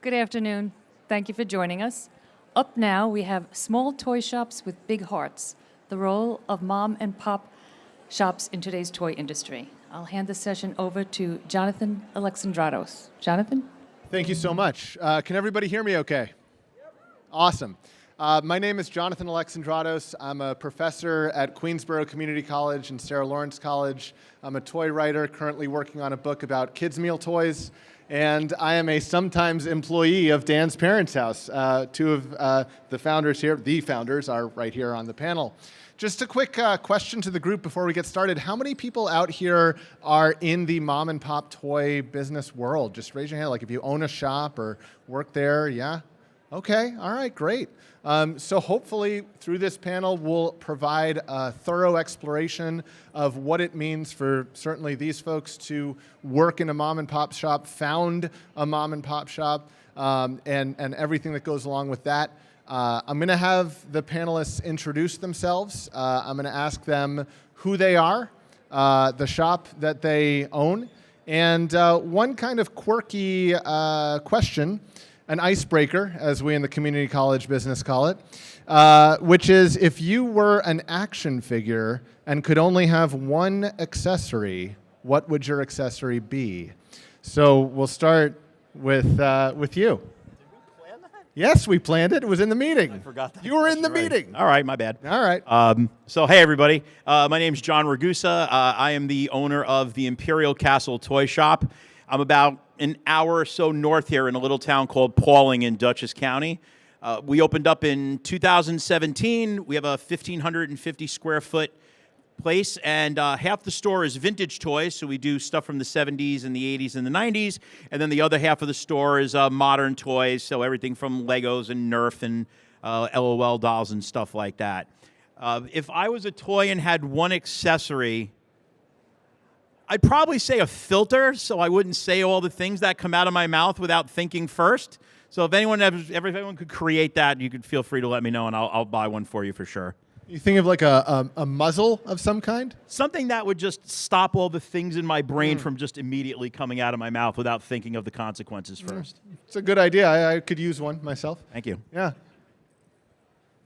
Good afternoon. Thank you for joining us. Up now, we have small toy shops with big hearts, the role of mom and pop shops in today's toy industry. I'll hand the session over to Jonathan Alexandratos. Jonathan? Thank you so much. Can everybody hear me okay? Awesome. My name is Jonathan Alexandratos. I'm a professor at Queensborough Community College and Sarah Lawrence College. I'm a toy writer currently working on a book about kids' meal toys. And I am a sometimes employee of Dan's Parents' House. Two of the founders here, the founders, are right here on the panel. Just a quick question to the group before we get started. How many people out here are in the mom and pop toy business world? Just raise your hand, like if you own a shop or work there, yeah? Okay, all right, great. So hopefully through this panel, we'll provide a thorough exploration of what it means for certainly these folks to work in a mom and pop shop, found a mom and pop shop, and everything that goes along with that. I'm going to have the panelists introduce themselves. I'm going to ask them who they are, the shop that they own, and one kind of quirky question, an icebreaker, as we in the community college business call it, which is if you were an action figure and could only have one accessory, what would your accessory be? So we'll start with you. Yes, we planned it. It was in the meeting. I forgot that. You were in the meeting. All right, my bad. All right. So, hey, everybody. My name's John Ragusa. I am the owner of the Imperial Castle Toy Shop. I'm about an hour or so north here in a little town called Pauling in Dutchess County. We opened up in 2017. We have a 1,550 square foot place, and half the store is vintage toys, so we do stuff from the 70s and the 80s and the 90s, and then the other half of the store is modern toys, so everything from Legos and Nerf and LOL dolls and stuff like that. If I was a toy and had one accessory, I'd probably say a filter, so I wouldn't say all the things that come out of my mouth without thinking first. So if everyone could create that, you could feel free to let me know, and I'll buy one for you for sure. You think of like a muzzle of some kind? Something that would just stop all the things in my brain from just immediately coming out of my mouth without thinking of the consequences first. It's a good idea. I could use one myself. Thank you. Yeah.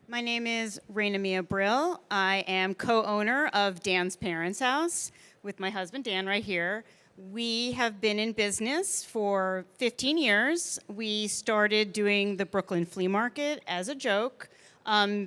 My name is Reina Brill. I am co-owner of Dan's Parents' House with my husband Dan right here. We have been in business for 15 years. We started doing the Brooklyn Flea Market as a joke,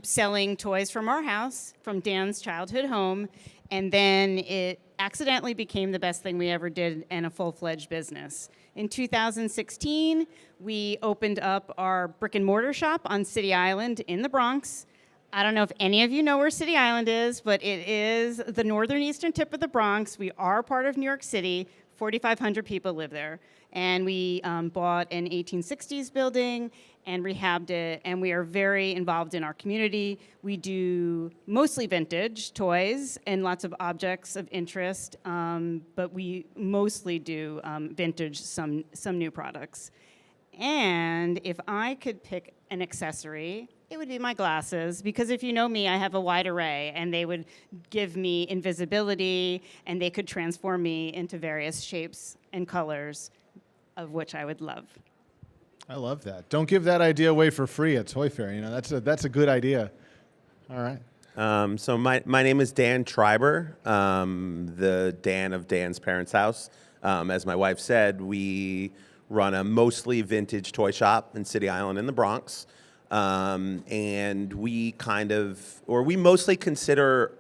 selling toys from our house, from Dan's childhood home, and then it accidentally became the best thing we ever did and a full-fledged business. In 2016, we opened up our brick and mortar shop on City Island in the Bronx. I don't know if any of you know where City Island is, but it is the northern eastern tip of the Bronx. We are part of New York City. 4,500 people live there. And we bought an 1860s building and rehabbed it, and we are very involved in our community. We do mostly vintage toys and lots of objects of interest, but we mostly do vintage, some new products. And if I could pick an accessory, it would be my glasses, because if you know me, I have a wide array, and they would give me invisibility, and they could transform me into various shapes and colors, of which I would love. I love that. Don't give that idea away for free at Toy Fair. You know, that's a good idea. All right. So my name is Dan Treiber, the Dan of Dan's Parents' House. As my wife said, we run a mostly vintage toy shop in City Island in the Bronx. And we mostly consider,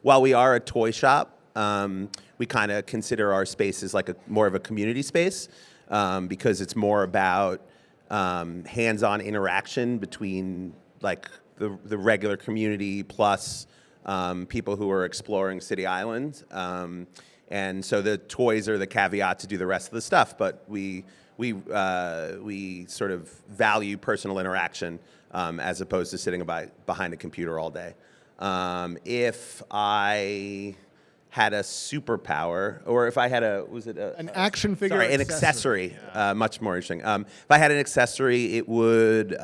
while we are a toy shop, we kind of consider our space as like more of a community space, because it's more about hands-on interaction between like the regular community plus people who are exploring City Island. And so the toys are the caveat to do the rest of the stuff, but we sort of value personal interaction as opposed to sitting behind a computer all day. If I had a superpower, or if I had an action figure? Sorry, an accessory. Much more interesting. If I had an accessory, it would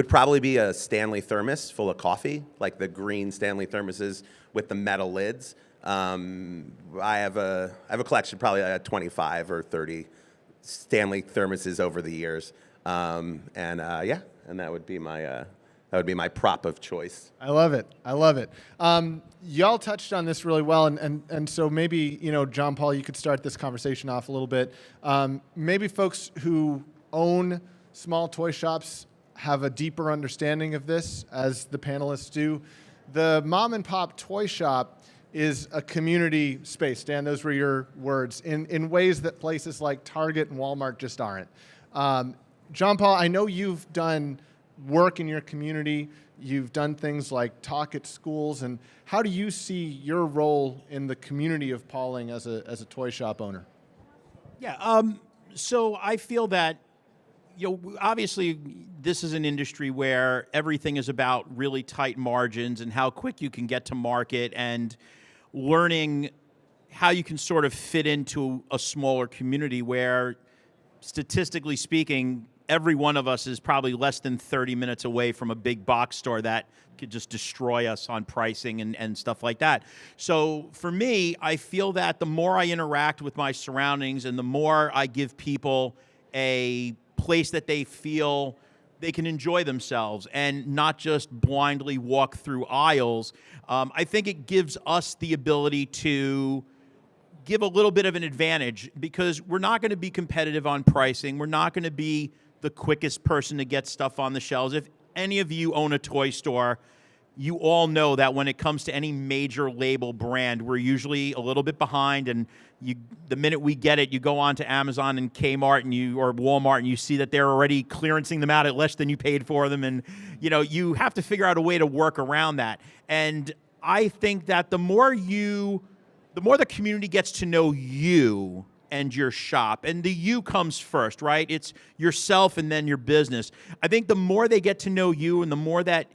probably be a Stanley thermos full of coffee, like the green Stanley thermoses with the metal lids. I have a collection, probably 25 or 30 Stanley thermoses over the years. And that would be my prop of choice. I love it. I love it. Y'all touched on this really well, and so maybe, Johnpaul, you could start this conversation off a little bit. Maybe folks who own small toy shops have a deeper understanding of this, as the panelists do. The mom and pop toy shop is a community space. Dan, those were your words, in ways that places like Target and Walmart just aren't. Johnpaul, I know you've done work in your community. You've done things like talk at schools. And how do you see your role in the community of Pauling as a toy shop owner? Yeah, so I feel that, obviously this is an industry where everything is about really tight margins and how quick you can get to market, and learning how you can sort of fit into a smaller community where, statistically speaking, every one of us is probably less than 30 minutes away from a big box store that could just destroy us on pricing and stuff like that. So for me, I feel that the more I interact with my surroundings and the more I give people a place that they feel they can enjoy themselves and not just blindly walk through aisles, I think it gives us the ability to give a little bit of an advantage, because we're not going to be competitive on pricing. We're not going to be the quickest person to get stuff on the shelves. If any of you own a toy store, you all know that when it comes to any major label brand, we're usually a little bit behind, and the minute we get it, you go on to Amazon and Kmart or Walmart, and you see that they're already clearancing them out at less than you paid for them, and you have to figure out a way to work around that. And I think that the more the community gets to know you and your shop, and the you comes first, right? It's yourself and then your business. I think the more they get to know you and the more that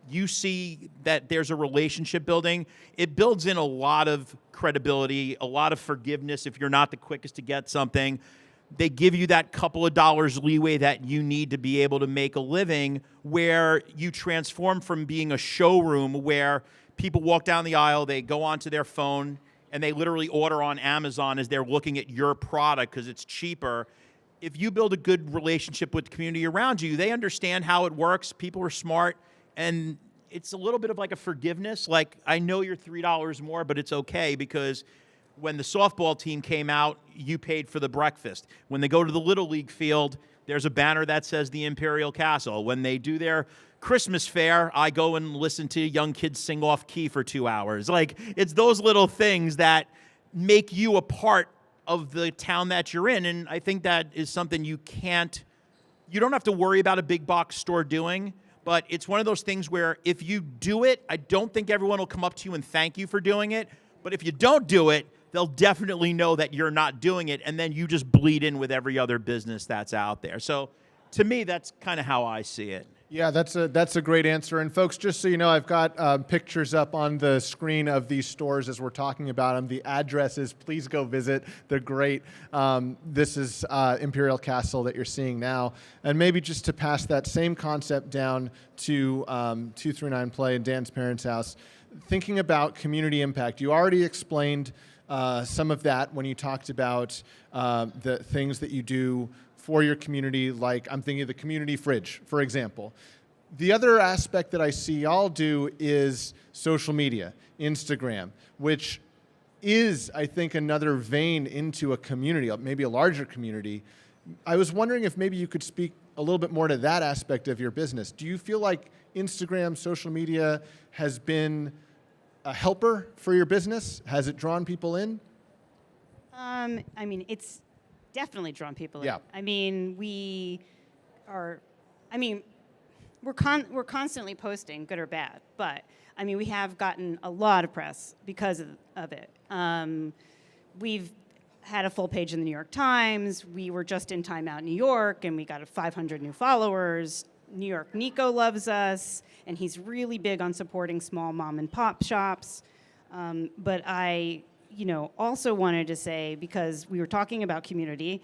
you see that there's a relationship building, it builds in a lot of credibility, a lot of forgiveness if you're not the quickest to get something. They give you that couple of dollars leeway that you need to be able to make a living, where you transform from being a showroom where people walk down the aisle, they go onto their phone, and they literally order on Amazon as they're looking at your product because it's cheaper. If you build a good relationship with the community around you, they understand how it works. People are smart, and it's a little bit of like a forgiveness. Like, I know you're $3 more, but it's okay, because when the softball team came out, you paid for the breakfast. When they go to the Little League field, there's a banner that says the Imperial Castle. When they do their Christmas fair, I go and listen to young kids sing off key for 2 hours. Like, it's those little things that make you a part of the town that you're in. And I think that is something you don't have to worry about a big box store doing, but it's one of those things where if you do it, I don't think everyone will come up to you and thank you for doing it. But if you don't do it, they'll definitely know that you're not doing it, and then you just bleed in with every other business that's out there. So to me, that's kind of how I see it. Yeah, that's a great answer. And folks, just so you know, I've got pictures up on the screen of these stores as we're talking about them. The addresses, please go visit. They're great. This is Imperial Castle that you're seeing now. And maybe just to pass that same concept down to 239 Play and Dan's Parents' House, thinking about community impact. You already explained some of that when you talked about the things that you do for your community, like I'm thinking of the community fridge, for example. The other aspect that I see y'all do is social media, Instagram, which is, I think, another vein into a community, maybe a larger community. I was wondering if maybe you could speak a little bit more to that aspect of your business. Do you feel like Instagram, social media has been a helper for your business? Has it drawn people in? It's definitely drawn people Yeah. in. We're constantly posting, good or bad, but we have gotten a lot of press because of it. We've had a full page in the New York Times. We were just in Time Out New York, and we got 500 new followers. New York Nico loves us, and he's really big on supporting small mom and pop shops. But I also wanted to say, because we were talking about community,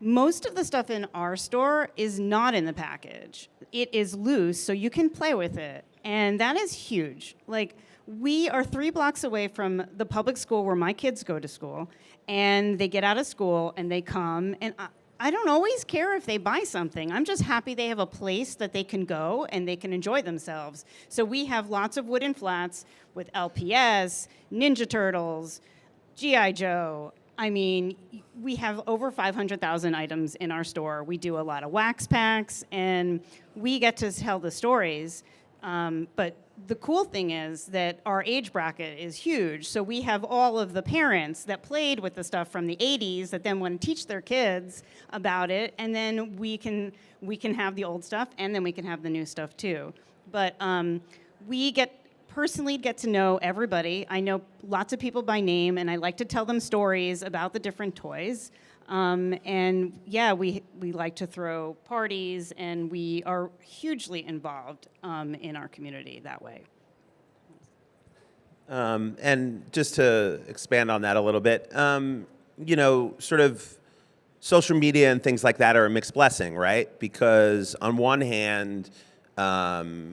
most of the stuff in our store is not in the package. It is loose, so you can play with it. And that is huge. Like, we are 3 blocks away from the public school where my kids go to school, and they get out of school and they come, and I don't always care if they buy something. I'm just happy they have a place that they can go and they can enjoy themselves. So we have lots of wooden flats with LPS, Ninja Turtles, G.I. Joe. I mean, we have over 500,000 items in our store. We do a lot of wax packs, and we get to tell the stories. But the cool thing is that our age bracket is huge. So we have all of the parents that played with the stuff from the 80s that then want to teach their kids about it. And then we can have the old stuff, and then we can have the new stuff too. But we personally get to know everybody. I know lots of people by name, and I like to tell them stories about the different toys. And yeah, we like to throw parties, and we are hugely involved in our community that way. And just to expand on that a little bit, you know, sort of social media and things like that are a mixed blessing, right? Because on one hand,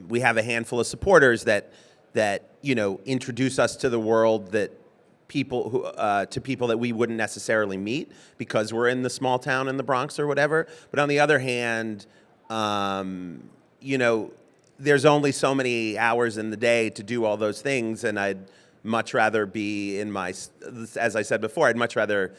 we have a handful of supporters that you know, introduce us to the world that people who to people that we wouldn't necessarily meet because we're in the small town in the Bronx or whatever. But on the other hand, you know, there's only so many hours in the day to do all those things, and I'd much rather be in my, as I said before, I'd much rather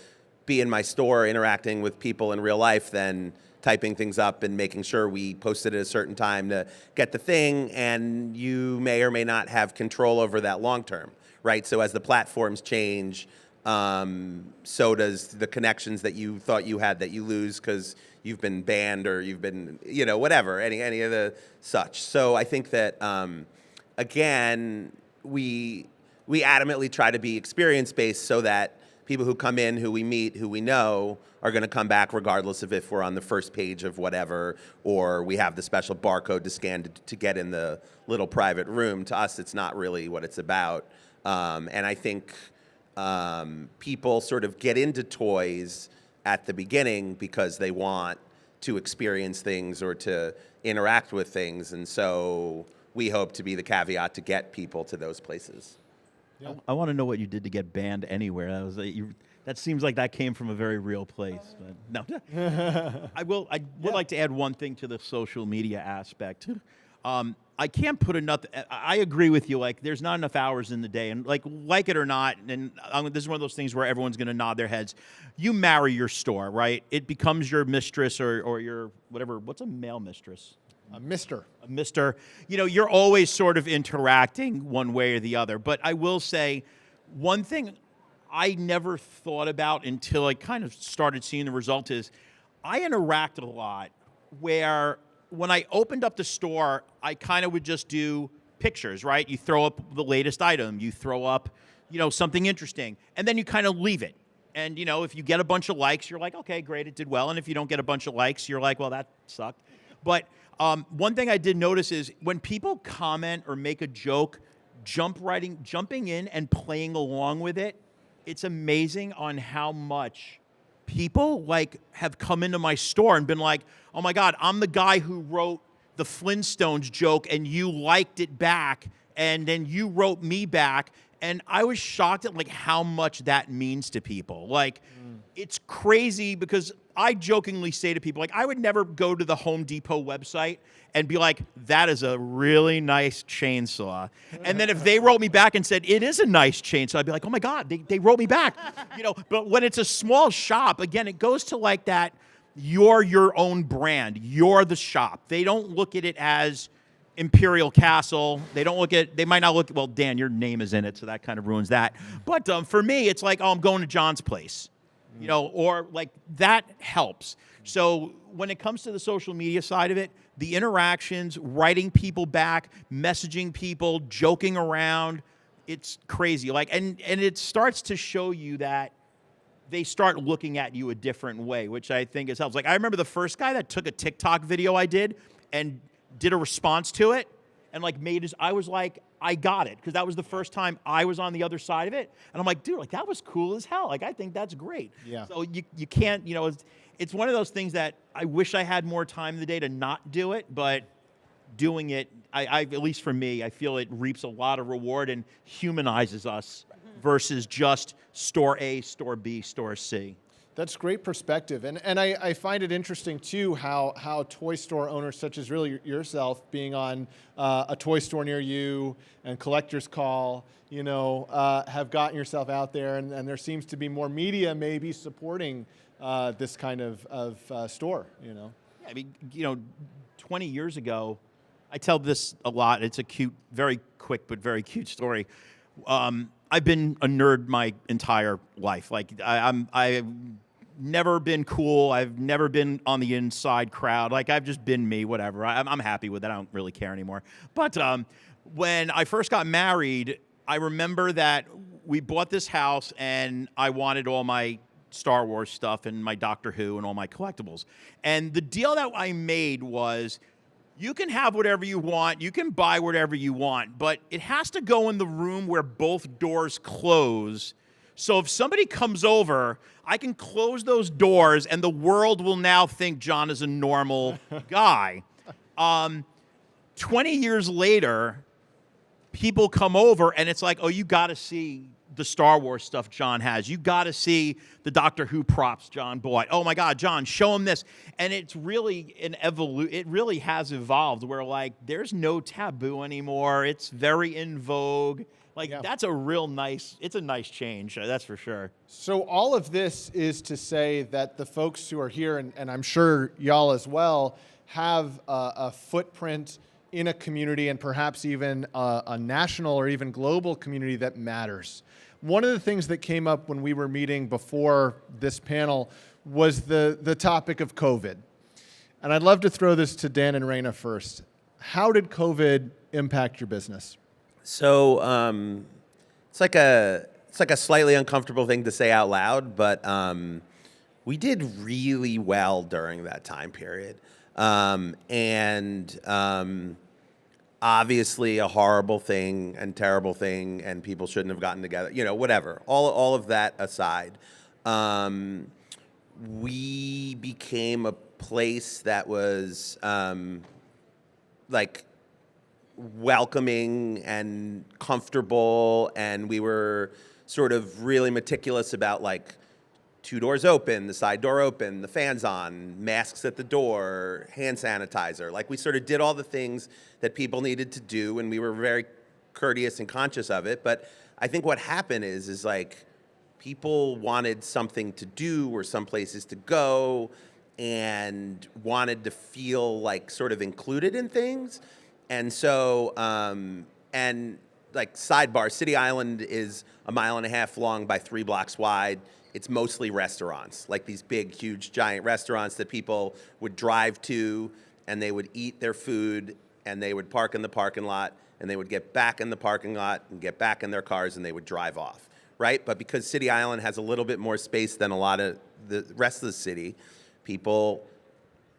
be in my store interacting with people in real life than typing things up and making sure we post it at a certain time to get the thing, and you may or may not have control over that long term, right? So as the platforms change, so does the connections that you thought you had that you lose because you've been banned or you've been, you know, whatever, any of the such. So I think that, again, we adamantly try to be experience-based so that people who come in, who we meet, who we know, are going to come back regardless of if we're on the first page of whatever or we have the special barcode to scan to get in the little private room. To us, it's not really what it's about. And I think people sort of get into toys at the beginning because they want to experience things or to interact with things. And so we hope to be the caveat to get people to those places. Yeah. I want to know what you did to get banned anywhere. That seems like that came from a very real place. But no, I would like to add one thing to the social media aspect. I can't put enough. I agree with you. Like, there's not enough hours in the day, and like it or not, and this is one of those things where everyone's going to nod their heads. You marry your store, right? It becomes your mistress or your whatever. What's a male mistress? A mister. A mister. You know, you're always sort of interacting one way or the other. But I will say, one thing I never thought about until I kind of started seeing the result is I interacted a lot where when I opened up the store, I kind of would just do pictures, right? You throw up the latest item, you throw up, you know, something interesting, and then you kind of leave it. And, you know, if you get a bunch of likes, you're like, okay, great, it did well. And if you don't get a bunch of likes, you're like, well, that sucked. But one thing I did notice is when people comment or make a joke, jumping in and playing along with it, it's amazing on how much people like have come into my store and been like, oh my God, I'm the guy who wrote the Flintstones joke and you liked it back and then you wrote me back. And I was shocked at like how much that means to people. Like, it's crazy because I jokingly say to people, like, I would never go to the Home Depot website and be like, that is a really nice chainsaw. And then if they wrote me back and said, it is a nice chainsaw, I'd be like, oh my God, they wrote me back. You know, but when it's a small shop, again, it goes to like that, you're your own brand. You're the shop. They don't look at it as Imperial Castle. They might not look, well, Dan, your name is in it, so that kind of ruins that. But for me, it's like, oh, I'm going to John's place. You know, or like that helps. So when it comes to the social media side of it, the interactions, writing people back, messaging people, joking around, it's crazy. Like, and it starts to show you that they start looking at you a different way, which I think is helps. Like, I remember the first guy that took a TikTok video I did and did a response to it and like I was like, I got it, because that was the first time I was on the other side of it. And I'm like, dude, like that was cool as hell. Like, I think that's great. Yeah. So you can't, you know, it's one of those things that I wish I had more time in the day to not do it, but doing it, at least for me, I feel it reaps a lot of reward and humanizes us versus just store A, store B, store C. That's great perspective. And I find it interesting, too, how toy store owners such as really yourself being on a toy store near you and Collector's Call, have gotten yourself out there. And there seems to be more media maybe supporting this kind of store, I mean, 20 years ago, I tell this a lot. It's a cute, very quick but very cute story. I've been a nerd my entire life. Like I've never been cool. I've never been on the inside crowd. Like I've just been me. Whatever. I'm happy with that. I don't really care anymore. But when I first got married, I remember that we bought this house, and I wanted all my Star Wars stuff and my Doctor Who and all my collectibles. And the deal that I made was, you can have whatever you want, you can buy whatever you want, but it has to go in the room where both doors close. So if somebody comes over, I can close those doors and the world will now think John is a normal guy. 20 years later, people come over and it's like, oh, you got to see the Star Wars stuff John has. You got to see the Doctor Who props John bought. Oh my God, John, show him this. And it's really it really has evolved where like there's no taboo anymore. It's very in vogue. Like that's a nice change. That's for sure. So all of this is to say that the folks who are here, and I'm sure y'all as well, have a footprint in a community and perhaps even a national or even global community that matters. One of the things that came up when we were meeting before this panel was the topic of COVID. And I'd love to throw this to Dan and Reina first. How did COVID impact your business? So it's like a slightly uncomfortable thing to say out loud, but we did really well during that time period. Obviously a horrible thing and terrible thing, and people shouldn't have gotten together, whatever. All of that aside, we became a place that was like welcoming and comfortable, and we were sort of really meticulous about like 2 doors open, the side door open, the fans on, masks at the door, hand sanitizer. Like we sort of did all the things that people needed to do, and we were very courteous and conscious of it. But I think what happened is like people wanted something to do or some places to go and wanted to feel like sort of included in things. And so, and like sidebar, City Island is 1.5 miles long by 3 blocks wide. It's mostly restaurants, like these big, huge, giant restaurants that people would drive to, and they would eat their food, and they would park in the parking lot, and they would get back in the parking lot and get back in their cars, and they would drive off, right? But because City Island has a little bit more space than a lot of the rest of the city, people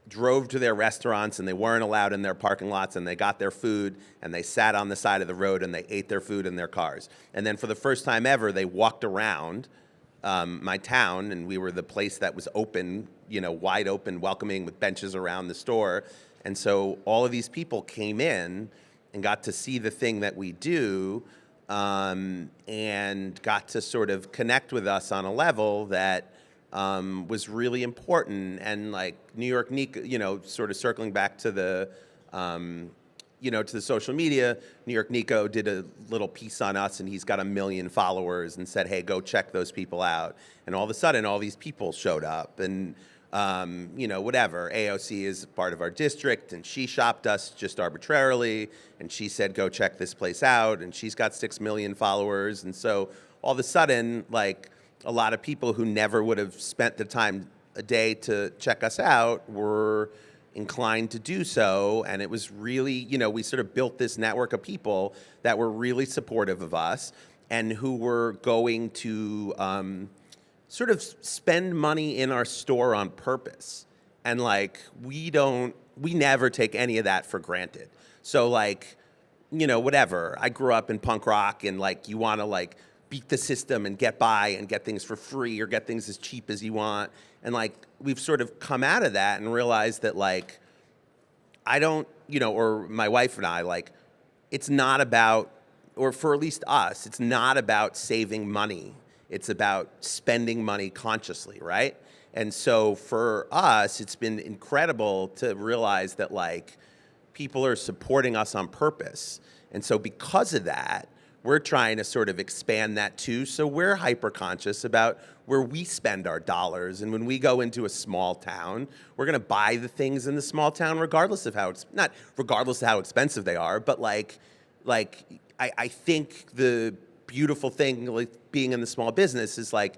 drove to their restaurants, and they weren't allowed in their parking lots, and they got their food, and they sat on the side of the road, and they ate their food in their cars. And then for the first time ever, they walked around my town, and we were the place that was open, wide open, welcoming, with benches around the store. And so all of these people came in and got to see the thing that we do, and got to sort of connect with us on a level that was really important. And like New York Nico, sort of circling back to the to the social media, New York Nico did a little piece on us, and he's got 1 million followers, and said, hey, go check those people out. And all of a sudden, all these people showed up, and whatever. AOC is part of our district, and she shopped us just arbitrarily, and she said, go check this place out, and she's got 6 million followers. And so all of a sudden, like, a lot of people who never would have spent the time a day to check us out were inclined to do so. And it was really, we sort of built this network of people that were really supportive of us and who were going to sort of spend money in our store on purpose. And like, we never take any of that for granted. So like, whatever. I grew up in punk rock, and like, you want to like beat the system and get by and get things for free or get things as cheap as you want. And like, we've sort of come out of that and realized that like, I don't, or my wife and I, like, it's not about, or for at least us, it's not about saving money. It's about spending money consciously, right? And so for us, it's been incredible to realize that, like, people are supporting us on purpose. And so because of that, we're trying to sort of expand that too. So we're hyper conscious about where we spend our dollars. And when we go into a small town, we're going to buy the things in the small town regardless of how, not regardless of how expensive they are, but like I think the beautiful thing, like, being in the small business is, like,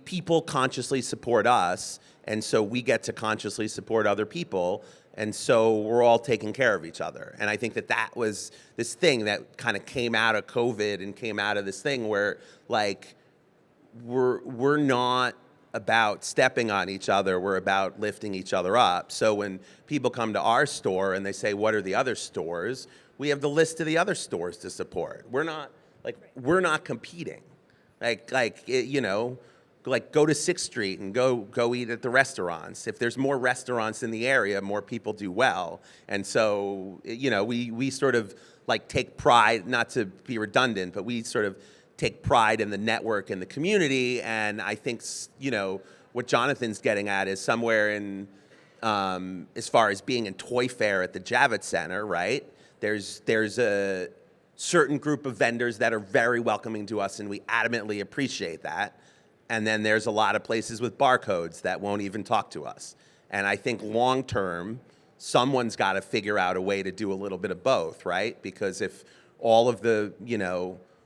people consciously support us, and so we get to consciously support other people, and so we're all taking care of each other. And I think that was this thing that kind of came out of COVID and came out of this thing where, like, we're not about stepping on each other, we're about lifting each other up. So when people come to our store and they say, what are the other stores? We have the list of the other stores to support. We're not competing. Like go to 6th Street and go eat at the restaurants. If there's more restaurants in the area, more people do well. And so, we sort of, like, take pride, not to be redundant, but we sort of take pride in the network and the community. And I think, what Jonathan's getting at is somewhere in, as far as being in Toy Fair at the Javits Center, right? There's a certain group of vendors that are very welcoming to us, and we adamantly appreciate that. And then there's a lot of places with barcodes that won't even talk to us. And I think long term, someone's got to figure out a way to do a little bit of both, right? Because if all of the,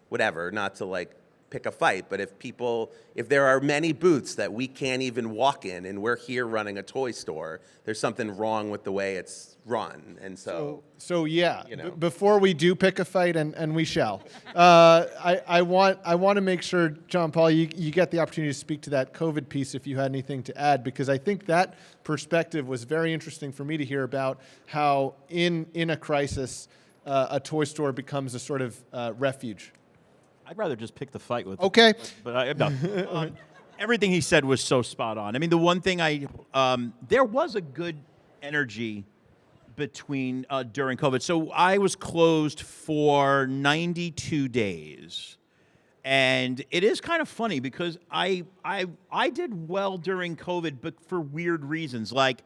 whatever, not to, like, pick a fight, but if there are many booths that we can't even walk in and we're here running a toy store, there's something wrong with the way it's run. And so yeah, before we do pick a fight, and we shall, I want to make sure, Johnpaul, you get the opportunity to speak to that COVID piece if you had anything to add, because I think that perspective was very interesting for me to hear about how in a crisis, a toy store becomes a sort of refuge. I'd rather just pick the fight with. Okay. But I'm done. Everything he said was so spot on. I mean, the one thing there was a good energy between during COVID. So I was closed for 92 days. And it is kind of funny because I did well during COVID, but for weird reasons. Like,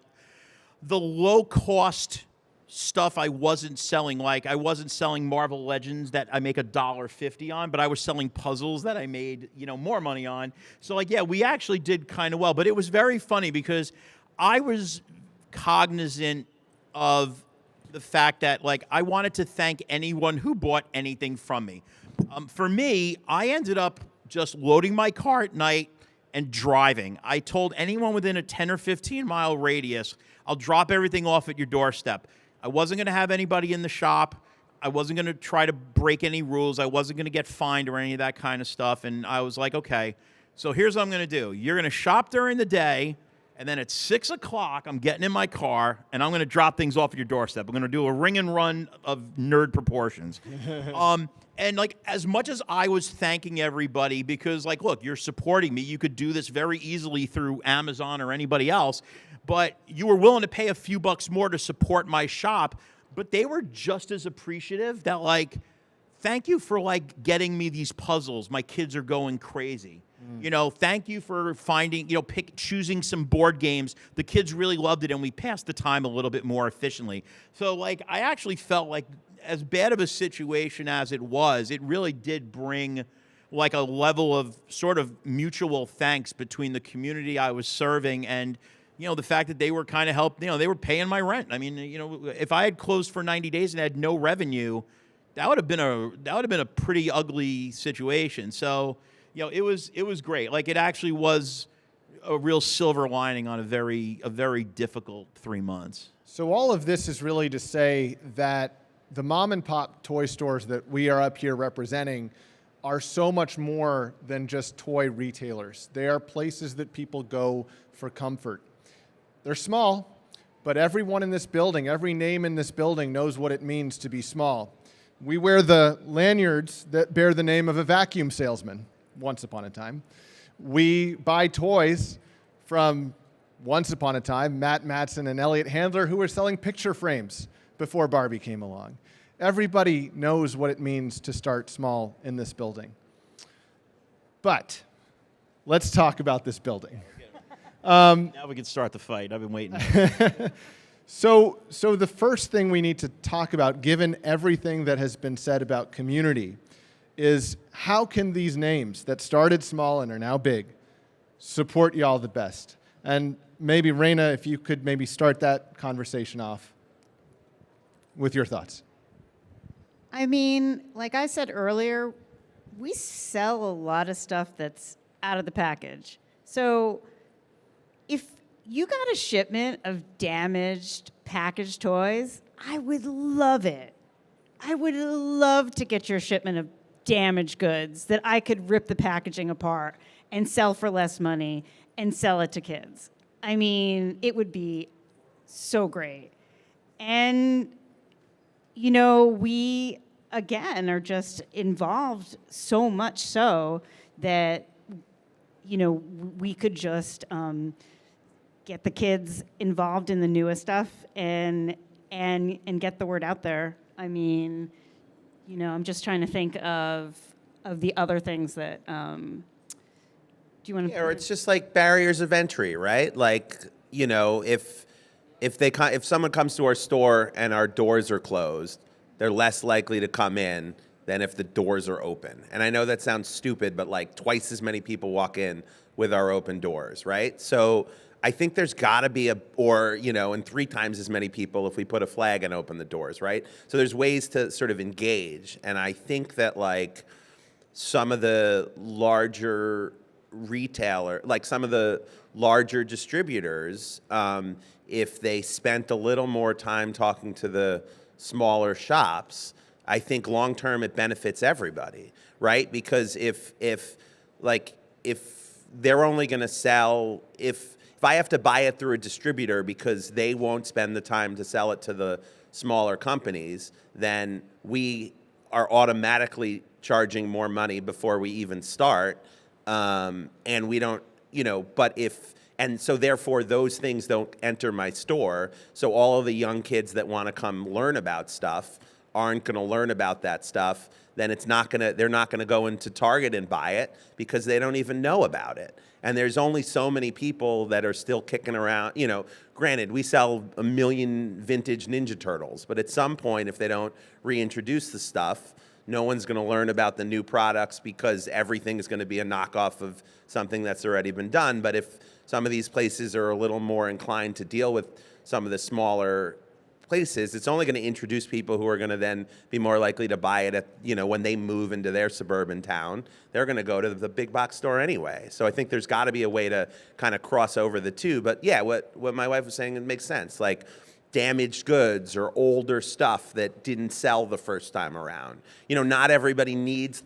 the low cost stuff I wasn't selling, like I wasn't selling Marvel Legends that I make $1.50 on, but I was selling puzzles that I made, more money on. So, like, yeah, we actually did kind of well, but it was very funny because I was cognizant of the fact that, like, I wanted to thank anyone who bought anything from me. For me, I ended up just loading my car at night and driving. I told anyone within a 10 or 15 mile radius, I'll drop everything off at your doorstep. I wasn't going to have anybody in the shop. I wasn't going to try to break any rules. I wasn't going to get fined or any of that kind of stuff. And I was like, okay, so here's what I'm going to do. You're going to shop during the day, and then at 6 o'clock, I'm getting in my car, and I'm going to drop things off at your doorstep. I'm going to do a ring and run of nerd proportions. And, like, as much as I was thanking everybody because, like, look, you're supporting me. You could do this very easily through Amazon or anybody else, but you were willing to pay a few bucks more to support my shop. But they were just as appreciative that, like, thank you for, like, getting me these puzzles. My kids are going crazy. Thank you for finding, choosing some board games. The kids really loved it, and we passed the time a little bit more efficiently. So, like, I actually felt like, as bad of a situation as it was, it really did bring, like, a level of sort of mutual thanks between the community I was serving and, the fact that they were kind of helping, they were paying my rent. I mean, if I had closed for 90 days and had no revenue, that would have been a pretty ugly situation. So, it was great. Like, it actually was a real silver lining on a very difficult 3 months. So all of this is really to say that the mom and pop toy stores that we are up here representing are so much more than just toy retailers. They are places that people go for comfort. They're small, but everyone in this building, every name in this building knows what it means to be small. We wear the lanyards that bear the name of a vacuum salesman, once upon a time. We buy toys from once upon a time, Matt Matson and Elliot Handler, who were selling picture frames before Barbie came along. Everybody knows what it means to start small in this building. But let's talk about this building. Now we can start the fight. I've been waiting. So the first thing we need to talk about, given everything that has been said about community, is how can these names that started small and are now big support y'all the best? And maybe, Reina, if you could maybe start that conversation off with your thoughts. I mean, like I said earlier, we sell a lot of stuff that's out of the package. So if you got a shipment of damaged packaged toys, I would love it. I would love to get your shipment of damaged goods that I could rip the packaging apart and sell for less money and sell it to kids. I mean, it would be so great. And, you know, we, again, are just involved so much so that, you know, we could just get the kids involved in the newest stuff and get the word out there. I mean, you know, I'm just trying to think of the other things that. Do you want to? Yeah, or it's just like barriers of entry, right? Like, you know, if someone comes to our store and our doors are closed, they're less likely to come in than if the doors are open. And I know that sounds stupid, but like twice as many people walk in with our open doors, right? So I think there's got to be and 3 times as many people if we put a flag and open the doors, right? So there's ways to sort of engage. And I think that like some of the larger some of the larger distributors, if they spent a little more time talking to the smaller shops, I think long term it benefits everybody, right? Because if they're only going to sell, if I have to buy it through a distributor because they won't spend the time to sell it to the smaller companies, then we are automatically charging more money before we even start. And we don't, and so therefore those things don't enter my store. So all of the young kids that want to come learn about stuff aren't going to learn about that stuff. Then they're not going to go into Target and buy it because they don't even know about it. And there's only so many people that are still kicking around, granted, we sell 1 million vintage Ninja Turtles, but at some point, if they don't reintroduce the stuff, no one's going to learn about the new products because everything is going to be a knockoff of something that's already been done. But if some of these places are a little more inclined to deal with some of the smaller places, it's only going to introduce people who are going to then be more likely to buy it at, when they move into their suburban town. They're going to go to the big box store anyway. So I think there's got to be a way to kind of cross over the two. But yeah, what my wife was saying, it makes sense. Like, damaged goods or older stuff that didn't sell the first time around. Not everybody needs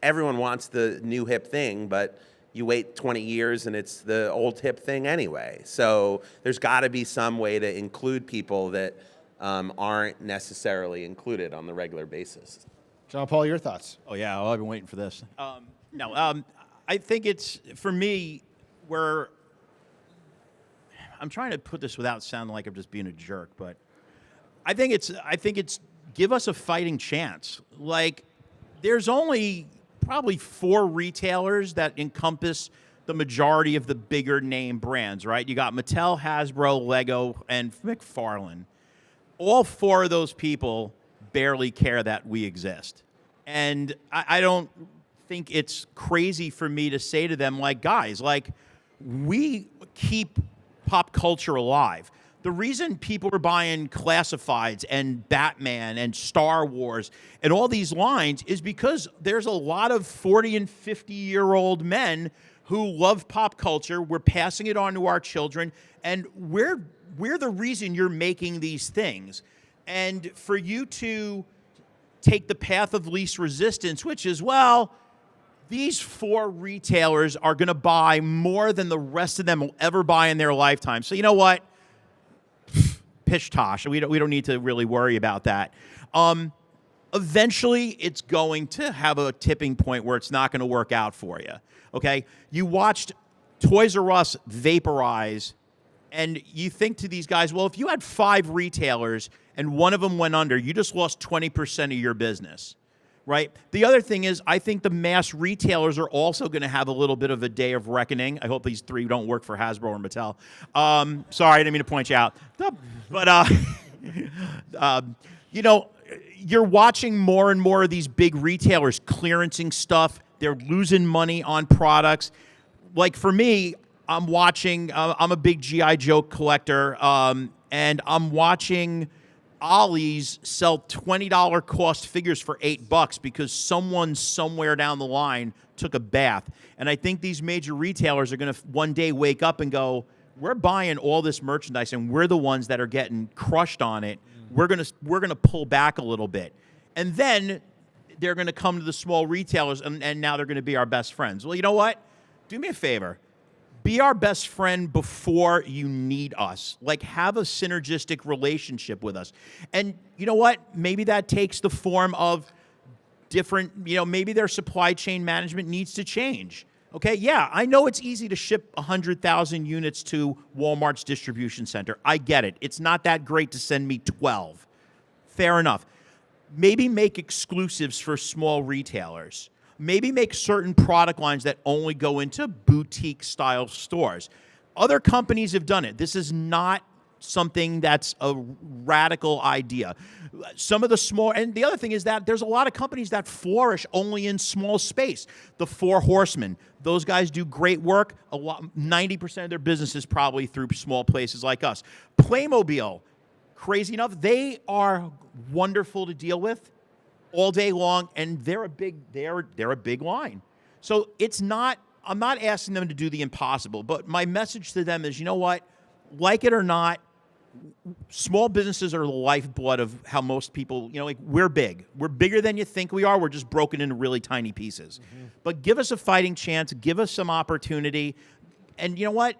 everyone wants the new hip thing, but you wait 20 years and it's the old hip thing anyway. So there's got to be some way to include people that aren't necessarily included on the regular basis. Johnpaul, your thoughts? Oh, yeah. I've been waiting for this. I think it's, for me, where I'm trying to put this without sounding like I'm just being a jerk, but I think it's give us a fighting chance. Like, there's only probably 4 retailers that encompass the majority of the bigger name brands, right? You got Mattel, Hasbro, Lego, and McFarlane. All 4 of those people barely care that we exist. And I don't think it's crazy for me to say to them, like, guys, like, we keep pop culture alive. The reason people are buying classifieds and Batman and Star Wars and all these lines is because there's a lot of 40 and 50-year-old men who love pop culture. We're passing it on to our children, and we're the reason you're making these things. And for you to take the path of least resistance, which is, well, these 4 retailers are going to buy more than the rest of them will ever buy in their lifetime. So you know what? Pish tosh. We don't need to really worry about that. Eventually, it's going to have a tipping point where it's not going to work out for you. Okay? You watched Toys R Us, Vaporize, and you think to these guys, well, if you had 5 retailers and one of them went under, you just lost 20% of your business, right? The other thing is, I think the mass retailers are also going to have a little bit of a day of reckoning. I hope these 3 don't work for Hasbro or Mattel. Sorry, I didn't mean to point you out. But, you know, you're watching more and more of these big retailers clearancing stuff. They're losing money on products. Like for me, I'm watching, I'm a big G.I. Joe collector, and I'm watching Ollie's sell $20 cost figures for $8 because someone somewhere down the line took a bath. And I think these major retailers are going to one day wake up and go, we're buying all this merchandise and we're the ones that are getting crushed on it. We're gonna pull back a little bit. And then they're going to come to the small retailers, and now they're going to be our best friends. Well, you know what? Do me a favor. Be our best friend before you need us. Like, have a synergistic relationship with us. And you know what? Maybe that takes the form of different, you know, maybe their supply chain management needs to change. Okay, yeah, I know it's easy to ship 100,000 units to Walmart's distribution center. I get it. It's not that great to send me 12. Fair enough. Maybe make exclusives for small retailers. Maybe make certain product lines that only go into boutique-style stores. Other companies have done it. This is not something that's a radical idea. Some of the small, and the other thing is that there's a lot of companies that flourish only in small space. The Four Horsemen, those guys do great work. 90% of their business is probably through small places like us. Playmobil, crazy enough, they are wonderful to deal with all day long, and they're a big line. So it's not, I'm not asking them to do the impossible, but my message to them is, you know what, like it or not, small businesses are the lifeblood of how most people, you know, like we're big. We're bigger than you think we are. We're just broken into really tiny pieces. Mm-hmm. But give us a fighting chance. Give us some opportunity. And you know what?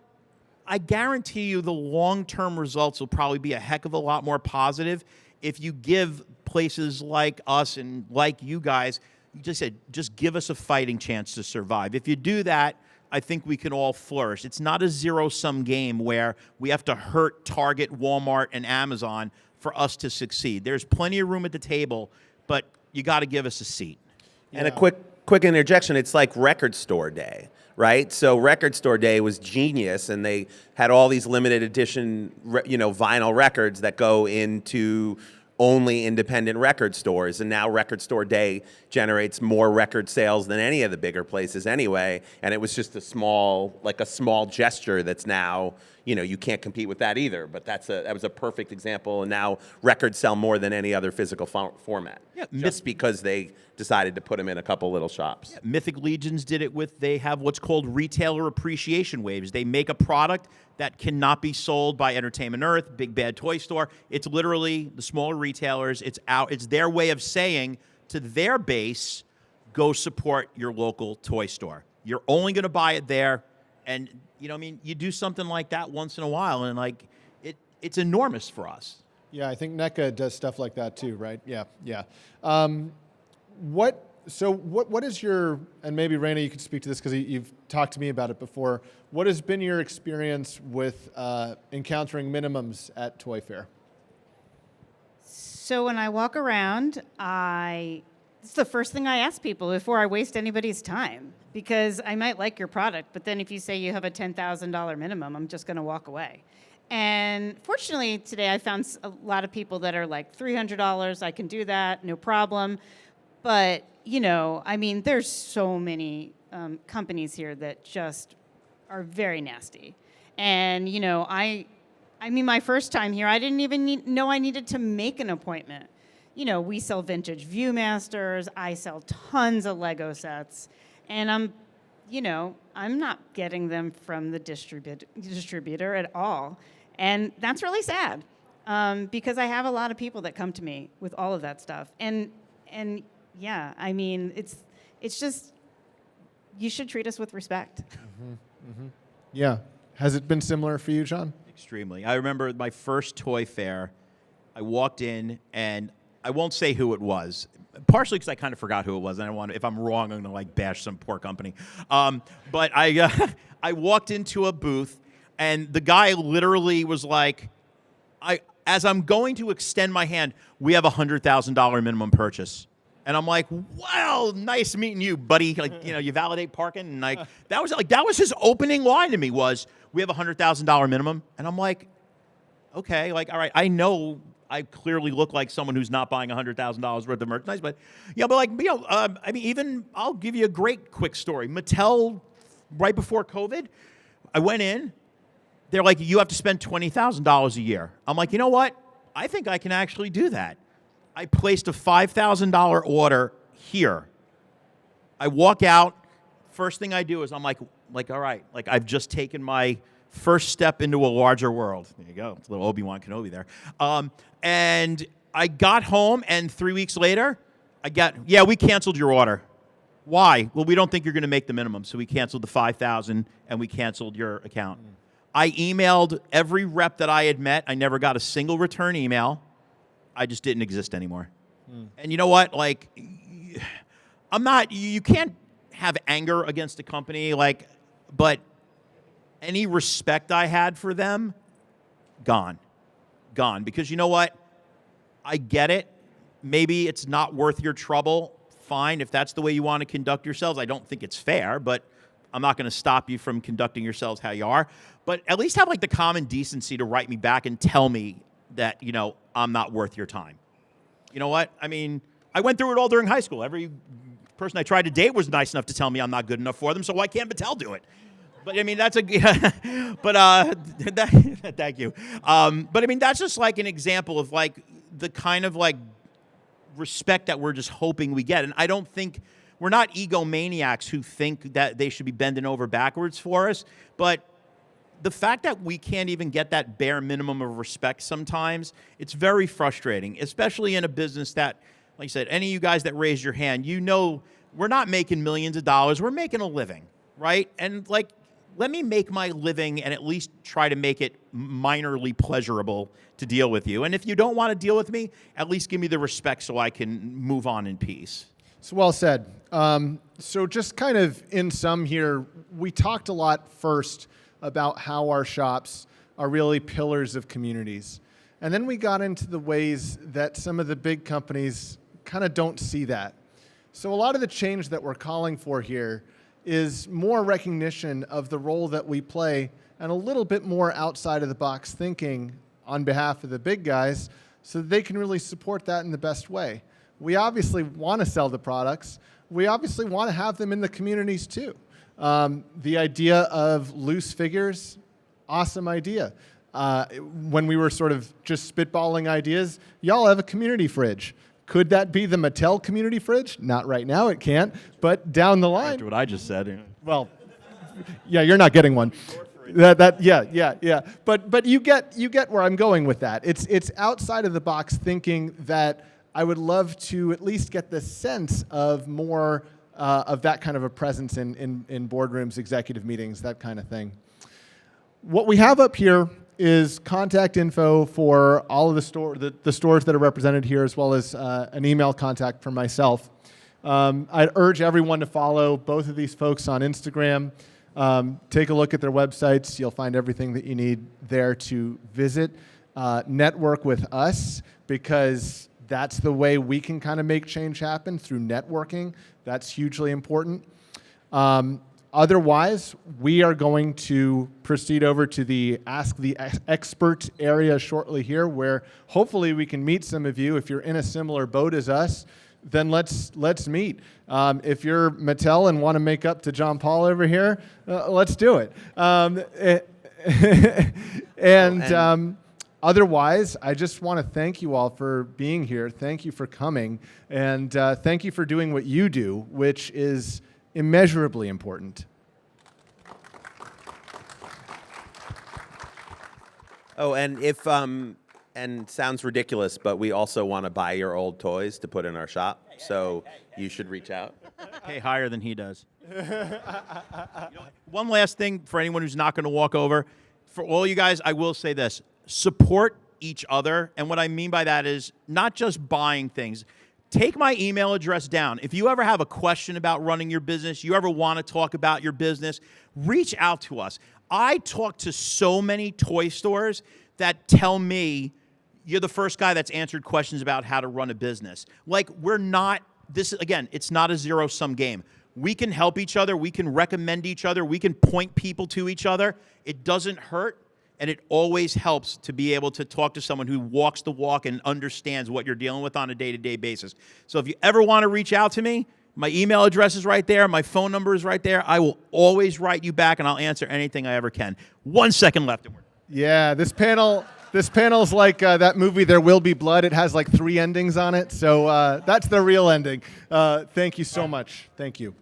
I guarantee you the long-term results will probably be a heck of a lot more positive if you give places like us and like you guys, you just said, just give us a fighting chance to survive. If you do that, I think we can all flourish. It's not a zero-sum game where we have to hurt Target, Walmart, and Amazon for us to succeed. There's plenty of room at the table, but you got to give us a seat. And a quick interjection, it's like Record Store Day, right? So Record Store Day was genius, and they had all these limited edition, vinyl records that go into only independent record stores, and now Record Store Day generates more record sales than any of the bigger places anyway, and it was just a small gesture that's now, you can't compete with that either, but that was a perfect example, and now records sell more than any other physical format, just because they decided to put them in a couple little shops. Yeah, Mythic Legions did it with, they have what's called retailer appreciation waves. They make a product that cannot be sold by Entertainment Earth, Big Bad Toy Store. It's literally the smaller retailers. It's their way of saying to their base, go support your local toy store. You're only going to buy it there. And, you do something like that once in a while, and it's enormous for us. Yeah, I think NECA does stuff like that too, right? Yeah. What is your, and maybe Reina, you could speak to this because you've talked to me about it before. What has been your experience with encountering minimums at Toy Fair? So when I walk around, it's the first thing I ask people before I waste anybody's time, because I might like your product, but then if you say you have a $10,000 minimum, I'm just going to walk away. And fortunately today I found a lot of people that are like $300, I can do that, no problem. But, there's so many companies here that just are very nasty. And, my first time here, I didn't even know I needed to make an appointment. We sell vintage Viewmasters, I sell tons of Lego sets, and I'm not getting them from the distributor at all. And that's really sad, because I have a lot of people that come to me with all of that stuff. And yeah, it's just, you should treat us with respect. Mm-hmm. Mm-hmm. Yeah. Has it been similar for you, John? Extremely. I remember my first toy fair, I walked in and I won't say who it was, partially because I kind of forgot who it was, and I want if I'm wrong, I'm going to like bash some poor company. But I I walked into a booth, and the guy literally was like, as I'm going to extend my hand, we have a $100,000 minimum purchase. And I'm like, well, nice meeting you, buddy. Like, you validate parking, and that was his opening line to me was, we have a $100,000 minimum, and I'm like, okay, like, all right, I know I clearly look like someone who's not buying $100,000 worth of merchandise, but I mean, even I'll give you a great quick story. Mattel, right before COVID, I went in. They're like, you have to spend $20,000 a year. I'm like, you know what? I think I can actually do that. I placed a $5,000 order here. I walk out. First thing I do is I'm like, all right, like I've just taken my first step into a larger world. There you go. It's a little Obi-Wan Kenobi there. And I got home, and 3 weeks later, we canceled your order. Why? Well, we don't think you're going to make the minimum, so we canceled the $5,000 and we canceled your account. I emailed every rep that I had met. I never got a single return email. I just didn't exist anymore. And you know what? Like, you can't have anger against a company, but any respect I had for them, gone. Because you know what? I get it. Maybe it's not worth your trouble. Fine, if that's the way you want to conduct yourselves. I don't think it's fair, but I'm not going to stop you from conducting yourselves how you are. But at least have the common decency to write me back and tell me that, I'm not worth your time. You know what? I mean, I went through it all during high school. Every person I tried to date was nice enough to tell me I'm not good enough for them, so why can't Mattel do it? But I mean, that's thank you. But I mean, that's just like an example of the kind of respect that we're just hoping we get. And I don't think we're not egomaniacs who think that they should be bending over backwards for us, but the fact that we can't even get that bare minimum of respect sometimes, it's very frustrating, especially in a business that, like I said, any of you guys that raised your hand, we're not making millions of dollars, we're making a living, right? And let me make my living and at least try to make it minorly pleasurable to deal with you. And if you don't want to deal with me, at least give me the respect so I can move on in peace. It's well said. So just kind of in sum here, we talked a lot first about how our shops are really pillars of communities. And then we got into the ways that some of the big companies kind of don't see that. So a lot of the change that we're calling for here is more recognition of the role that we play and a little bit more outside of the box thinking on behalf of the big guys so that they can really support that in the best way. We obviously want to sell the products. We obviously want to have them in the communities too. The idea of loose figures, awesome idea. When we were sort of just spitballing ideas, y'all have a community fridge. Could that be the Mattel community fridge? Not right now, it can't, but down the line. After what I just said. Well, yeah, you're not getting one. Yeah. But you get where I'm going with that. It's outside of the box thinking that I would love to at least get the sense of more of that kind of a presence in boardrooms, executive meetings, that kind of thing. What we have up here is contact info for all of the stores that are represented here, as well as an email contact for myself. I'd urge everyone to follow both of these folks on Instagram. Take a look at their websites. You'll find everything that you need there to visit. Network with us, because that's the way we can kind of make change happen, through networking. That's hugely important. Otherwise, we are going to proceed over to the Ask the Expert area shortly here, where hopefully we can meet some of you. If you're in a similar boat as us, then let's meet. If you're Mattel and want to make up to Johnpaul over here, let's do it. Otherwise, I just want to thank you all for being here. Thank you for coming. And thank you for doing what you do, which is immeasurably important. Oh, and if and sounds ridiculous, but we also want to buy your old toys to put in our shop. So you should reach out. Pay higher than he does. One last thing for anyone who's not going to walk over. For all you guys, I will say this. Support each other. And what I mean by that is not just buying things. Take my email address down. If you ever have a question about running your business, you ever want to talk about your business, reach out to us. I talk to so many toy stores that tell me you're the first guy that's answered questions about how to run a business. Like, we're not, this, again, it's not a zero-sum game. We can help each other. We can recommend each other. We can point people to each other. It doesn't hurt, and it always helps to be able to talk to someone who walks the walk and understands what you're dealing with on a day-to-day basis. So if you ever want to reach out to me, my email address is right there. My phone number is right there. I will always write you back, and I'll answer anything I ever can. 1 second left. Yeah, this panel's like that movie There Will Be Blood. It has like 3 endings on it, so that's the real ending. Thank you so much. Thank you.